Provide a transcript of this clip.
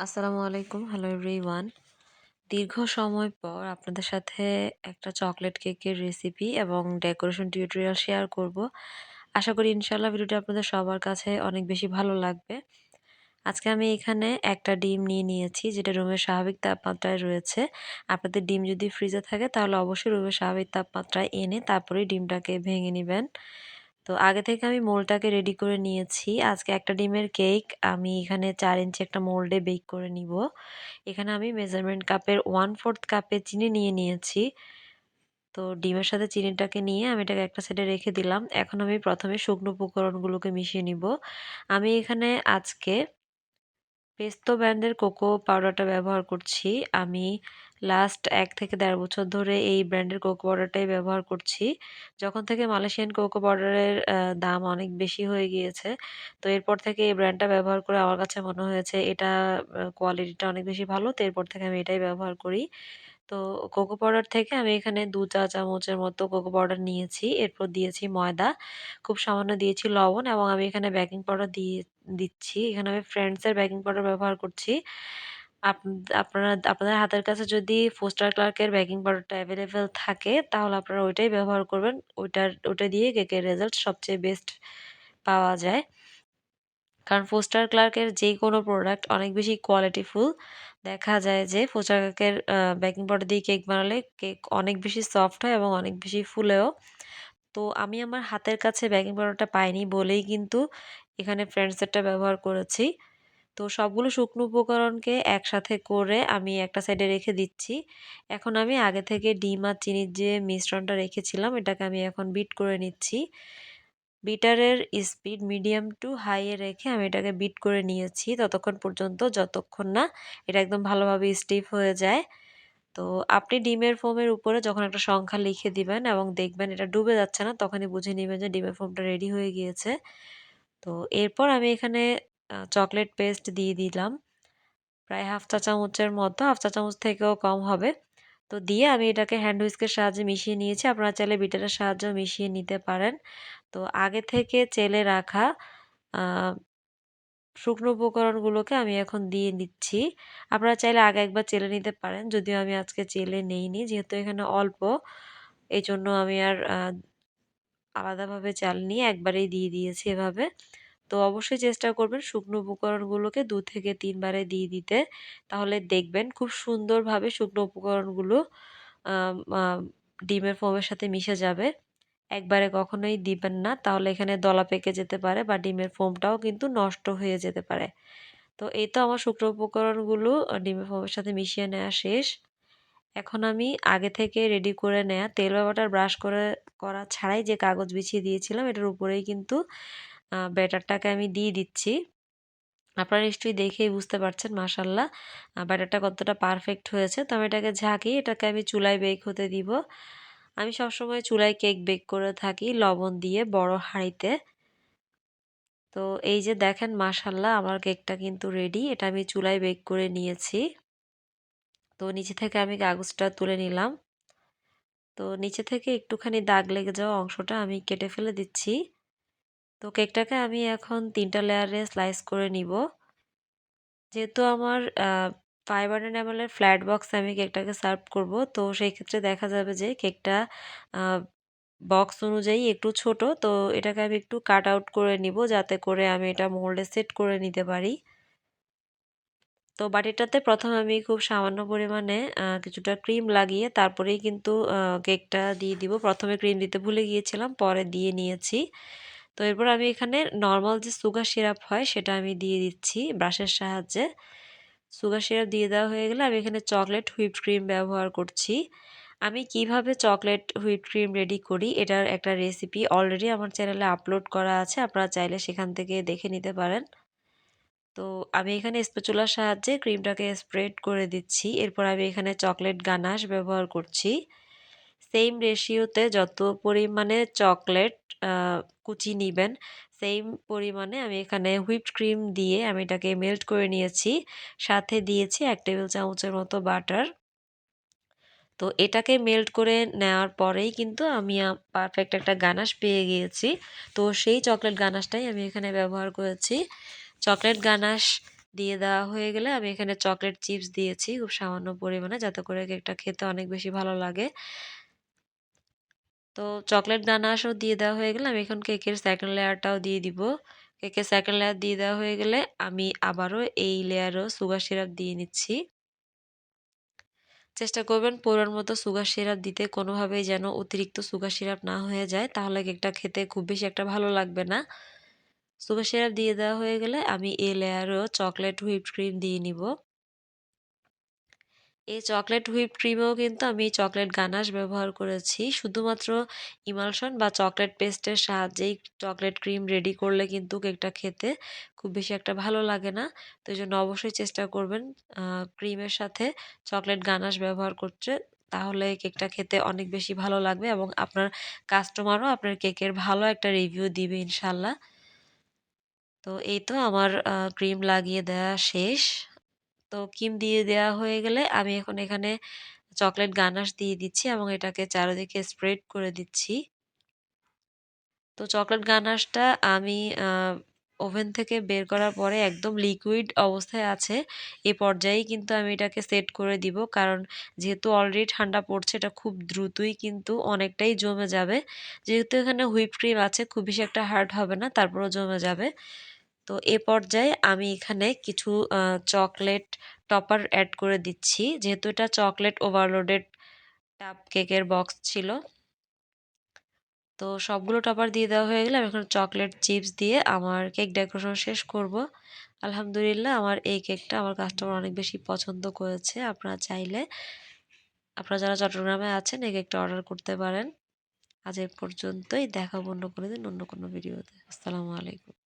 আসসালামু আলাইকুম। Hello everyone. দীর্ঘ সময় পর আপনাদের সাথে একটা চকোলেট কেকের রেসিপি এবং ডেকোরেশন টিউটোরিয়াল শেয়ার করব। আশা করি ইনশাআল্লাহ ভিডিওটা আপনাদের সবার কাছে অনেক বেশি ভালো লাগবে। আজকে আমি এখানে একটা ডিম নিয়ে নিয়েছি যেটা রুমের স্বাভাবিক তাপমাত্রায় রয়েছে। আপনাদের ডিম যদি ফ্রিজে থাকে তাহলে অবশ্যই রুমের স্বাভাবিক তাপমাত্রায় এনে তারপরেই ডিমটাকে ভেঙে নিবেন। তো আগে থেকে আমি মোল্ডটাকে রেডি করে নিয়েছি। আজকে একটা ডিমের কেক আমি এখানে ৪ ইঞ্চি একটা মোল্ডে বেক করে নিব। এখানে আমি মেজারমেন্ট কাপের 1/4 কাপে চিনি নিয়ে নিয়েছি। তো ডিমের সাথে চিনিটাকে নিয়ে আমি এটাকে একটা সাইডে রেখে দিলাম। এখন আমি প্রথমে শুকনো উপকরণগুলোকে মিশিয়ে নিব। আমি এখানে আজকে পেস্তো ব্র্যান্ডের কোকো পাউডারটা ব্যবহার করছি। আমি লাস্ট ১ থেকে ১.৫ বছর ধরে এই ব্র্যান্ডের কোকো পাউডারটাই ব্যবহার করছি। যখন থেকে মালয়েশিয়ান কোকো পাউডারের দাম অনেক বেশি হয়ে গিয়েছে। তো এরপর থেকে এই ব্র্যান্ডটা ব্যবহার করে আমার কাছে মনে হয়েছে এটা কোয়ালিটিটা অনেক বেশি ভালো। তো এরপর থেকে আমি এটাই ব্যবহার করি। তো কোকো পাউডার থেকে আমি এখানে ২ চা চামচের মতো কোকো পাউডার নিয়েছি। এরপর দিয়েছি ময়দা, খুব সামান্য দিয়েছি লবণ এবং আমি এখানে বেকিং পাউডার দিচ্ছি। এখানে আমি ফ্রেন্ডস এর বেকিং পাউডার ব্যবহার করছি। আপ আপনাদের হাতের কাছে যদি ফোস্টার ক্লার্কের বেকিং পাউডারটা এভেইলেবল থাকে তাহলে আপনারা ওইটাই ব্যবহার করবেন। ওটা দিয়ে কেকের রেজাল্ট সবচেয়ে বেস্ট পাওয়া যায়। কারণ ফোস্টার ক্লার্কের যেকোনো প্রোডাক্ট অনেক বেশি কোয়ালিটিফুল। দেখা যায় যে ফোস্টার ক্লার্কের বেকিং পাউডার দিয়ে কেক বানালে কেক অনেক বেশি সফট হয় এবং অনেক বেশি ফুলেও। তো আমি আমার হাতের কাছে বেকিং পাউডারটা পাইনি বলেই কিন্তু এখানে ফ্রেন্ডসেরটা ব্যবহার করেছি। তো সবগুলো শুকনো উপকরণকে একসাথে করে আমি একটা সাইডে রেখে দিচ্ছি। এখন আমি আগে থেকে ডিম আর চিনির যে মিশ্রণটা রেখেছিলাম এটাকে আমি এখন বিট করে নিচ্ছি। বিটারের স্পিড মিডিয়াম টু হাই এ রেখে আমি এটাকে বিট করে নিয়েছি ততক্ষণ পর্যন্ত যতক্ষণ না এটা একদম ভালোভাবে স্টিফ হয়ে যায়। তো আপনি ডিমের ফোমের উপরে যখন একটা সংখ্যা লিখে দিবেন এবং দেখবেন এটা ডুবে যাচ্ছে না তখনই বুঝে নিবেন যে ডিমের ফোমটা রেডি হয়ে গিয়েছে। তো এরপর আমি এখানে চকলেট পেস্ট দিয়ে দিলাম। প্রায় 1/2 চা চামচের মতো, 1/2 চা চামচ থেকেও কম হবে। তো দিয়ে আমি এটাকে হ্যান্ড হুইস্কের সাহায্যে মিশিয়ে নিয়েছি। আপনারা চাইলে বিটারের সাহায্যেও মিশিয়ে নিতে পারেন। তো আগে থেকে চেলে রাখা আ শুকনো উপকরণগুলোকে আমি এখন দিয়ে দিচ্ছি। আপনারা চাইলে আগে একবার চেলে নিতে পারেন। যদিও আমি আজকে চেলে নেইনি। যেহেতু এখানে অল্প, এজন্য আমি আর আলাদাভাবে চাল নিয়ে একবারেই দিয়ে দিয়েছি এভাবে। তো অবশ্যই চেষ্টা করবেন শুকনো উপকরণগুলোকে ২ থেকে ৩ বারে দিয়ে দিতে। তাহলে দেখবেন খুব সুন্দরভাবে শুকনো উপকরণগুলো আম আ ডিমের ফোমের সাথে মিশে যাবে। একবারে কখনোই দিবেন না। তাহলে এখানে দলা পেকে যেতে পারে বা ডিমের ফোমটাও কিন্তু নষ্ট হয়ে যেতে পারে। তো এই তো আমার শুকনো উপকরণগুলো ডিমের ফোমের সাথে মিশিয়ে নেওয়া শেষ। এখন আমি আগে থেকে রেডি করে নেয়া তেল বা বাটার ব্রাশ করা ছাড়াই যে কাগজ বিছিয়ে দিয়েছিলাম এটার উপরেই কিন্তু ব্যাটারটাকে আমি দিয়ে দিচ্ছি। আপনারা নিশ্চয়ই দেখেই বুঝতে পারছেন মাশাআল্লাহ ব্যাটারটা কতটা পারফেক্ট হয়েছে। তো আমি এটাকে ঝাঁকিয়ে এটাকে আমি চুলায় বেক হতে দিব। আমি সবসময় চুলায় কেক বেক করে থাকি লবণ দিয়ে বড় হাঁড়িতে। তো এই যে দেখেন মাশাআল্লাহ আমার কেকটা কিন্তু রেডি। এটা আমি চুলায় বেক করে নিয়েছি। তো নিচে থেকে আমি কাগজটা তুলে নিলাম। তো নিচে থেকে একটুখানি দাগ লেগে যাওয়া অংশটা আমি কেটে ফেলে দিচ্ছি। তো কেকটাকে আমি এখন ৩ টা লেয়ারে স্লাইস করে নিব। যেহেতু আমার 5 ml এর ফ্ল্যাট বক্সে আমি কেকটাকে সার্ভ করব। তো সেই ক্ষেত্রে দেখা যাবে যে কেকটা আ বক্স অনুযায়ী একটু ছোট। তো এটাকে আমি একটু কাট আউট করে নিব যাতে করে আমি এটা মোল্ডে সেট করে নিতে পারি। তো বাটিটাতে ১ম আমি খুব সামান্য পরিমাণে কিছুটা ক্রিম লাগিয়ে তারপরেই কিন্তু কেকটা দিয়ে দিব। ১ম এ ক্রিম দিতে ভুলে গিয়েছিলাম, পরে দিয়ে নিয়েছি। তো এরপর আমি এখানে নরমাল যে সুগার সিরাপ হয় সেটা আমি দিয়ে দিচ্ছি ব্রাশের সাহায্যে। সুগার সিরাপ দিয়ে দেওয়া হয়ে গেলে আমি এখানে চকলেট হুইপড ক্রিম ব্যবহার করছি। আমি কিভাবে চকলেট হুইপড ক্রিম রেডি করি এটার একটা রেসিপি অলরেডি আমার চ্যানেলে আপলোড করা আছে। আপনারা চাইলে সেখান থেকে দেখে নিতে পারেন। তো আমি এখানে স্প্যাচুলার সাহায্যে ক্রিমটাকে স্প্রেড করে দিচ্ছি। এরপর আমি এখানে চকলেট গানাশ ব্যবহার করছি। সেইম রেশিওতে যত পরিমাণে চকলেট আ কুচি নিবেন, সেইম পরিমাণে আমি এখানে হুইপড ক্রিম দিয়ে আমি এটাকে মেল্ট করে নিয়েছি। সাথে দিয়েছি ১ টেবিল চামচের মতো বাটার। তো এটাকে মেল্ট করে নেওয়ার পরেই কিন্তু আমি পারফেক্ট একটা গানাশ পেয়ে গিয়েছি। তো সেই চকলেট গানাশটাই আমি এখানে ব্যবহার করেছি। চকলেট গানাশ দিয়ে দেওয়া হয়ে গেলে আমি এখানে চকলেট চিপস দিয়েছি খুব সামান্য পরিমাণে, যাতে করে কেকটা খেতে অনেক বেশি ভালো লাগে। তো চকলেট গানাশও দিয়ে দেওয়া হয়ে গেলে আমি এখন কেকের সেকেন্ড লেয়ারটাও দিয়ে দিব। কেকের সেকেন্ড লেয়ার দিয়ে দেওয়া হয়ে গেলে আমি আবারও এই লেয়ারও সুগার সিরাপ দিয়ে নিচ্ছি। চেষ্টা করবেন পরিমাণ মতো সুগার সিরাপ দিতে, কোনোভাবেই যেন অতিরিক্ত সুগার সিরাপ না হয়ে যায়, তাহলে কেকটা খেতে খুব বেশি একটা ভালো লাগবে না। সুগার সিরাপ দিয়ে দেওয়া হয়ে গেলে আমি এই লেয়ারেও চকলেট হুইপড ক্রিম দিয়ে নিব। এই চকলেট হুইপড ক্রিমেও কিন্তু আমি চকলেট গানাশ ব্যবহার করেছি। শুধুমাত্র ইমালশন বা চকলেট পেস্টের সাহায্যেই চকলেট ক্রিম রেডি করলে কিন্তু কেকটা খেতে খুব বেশি একটা ভালো লাগে না। তো এইজন্য অবশ্যই চেষ্টা করবেন ক্রিমের সাথে চকলেট গানাশ ব্যবহার করতে। তাহলে কেকটা খেতে অনেক বেশি ভালো লাগবে এবং আপনার কাস্টমারও আপনার কেকের ভালো একটা রিভিউ দিবে ইনশাল্লাহ। তো এই তো আমার ক্রিম লাগিয়ে দেওয়া শেষ। তো ক্রিম দিয়ে দেওয়া হয়ে গেলে আমি এখন এখানে চকলেট গানাশ দিয়ে দিচ্ছি এবং এটাকে চারিদিকে স্প্রেড করে দিচ্ছি। তো চকলেট গানাশটা আমি ওভেন থেকে বের করার পরে একদম লিকুইড অবস্থায় আছে। এই পর্যায়েই কিন্তু আমি এটাকে সেট করে দিব। কারণ যেহেতু অলরেডি ঠান্ডা পড়ছে, এটা খুব দ্রুতই কিন্তু অনেকটাই জমে যাবে। যেহেতু এখানে হুইপ ক্রিম আছে, খুব বেশি একটা হার্ড হবে না, তারপরেও জমে যাবে। তো এ পর্যায়ে আমি এখানে কিছু চকলেট টপার অ্যাড করে দিচ্ছি। যেহেতু এটা চকলেট ওভারলোডেড টাপ কেকের বক্স ছিল। তো সবগুলো টপার দিয়ে দেওয়া হয়ে গেলে আমি এখন চকলেট চিপস দিয়ে আমার কেক ডেকোরেশন শেষ করব। আলহামদুলিল্লাহ আমার এই কেকটা আমার কাস্টমার অনেক বেশি পছন্দ করেছে। আপনারা যারা চট্টগ্রামে আছেন এই কেকটা অর্ডার করতে পারেন। আজ এ পর্যন্তই, দেখা হবে অন্য কোনো দিন অন্য কোনো ভিডিওতে। আসসালামু আলাইকুম।